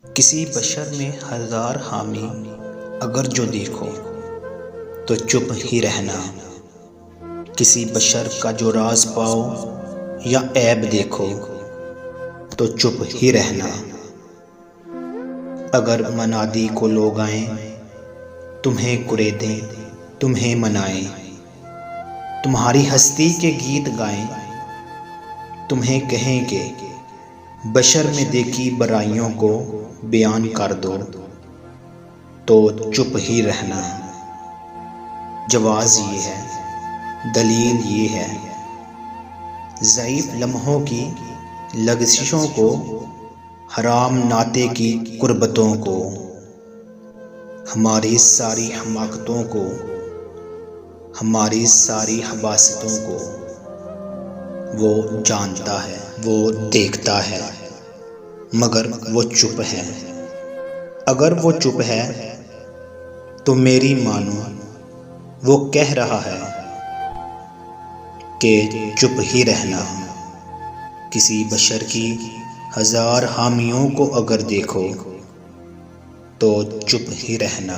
किसी बशर में हज़ार हामी अगर जो देखो तो चुप ही रहना। किसी बशर का जो राज पाओ या ऐब देखो तो चुप ही रहना। अगर मनादी को लोग आएं तुम्हें कुरेदें तुम्हें मनाएं, तुम्हारी हस्ती के गीत गाएं, तुम्हें कहें कि बशर में देखी बुराइयों को बयान कर दो तो चुप ही रहना। जवाज़ ये है, दलील ये है, ज़ईफ़ लम्हों की लग़ज़िशों को, हराम नाते की कुर्बतों को, हमारी सारी हमाकतों को, हमारी सारी हबासतों को वो जानता है, वो देखता है, मगर वो चुप है। अगर वो चुप है तो मेरी मानो वो कह रहा है कि चुप ही रहना। किसी बशर की हज़ार हामियों को अगर देखो तो चुप ही रहना।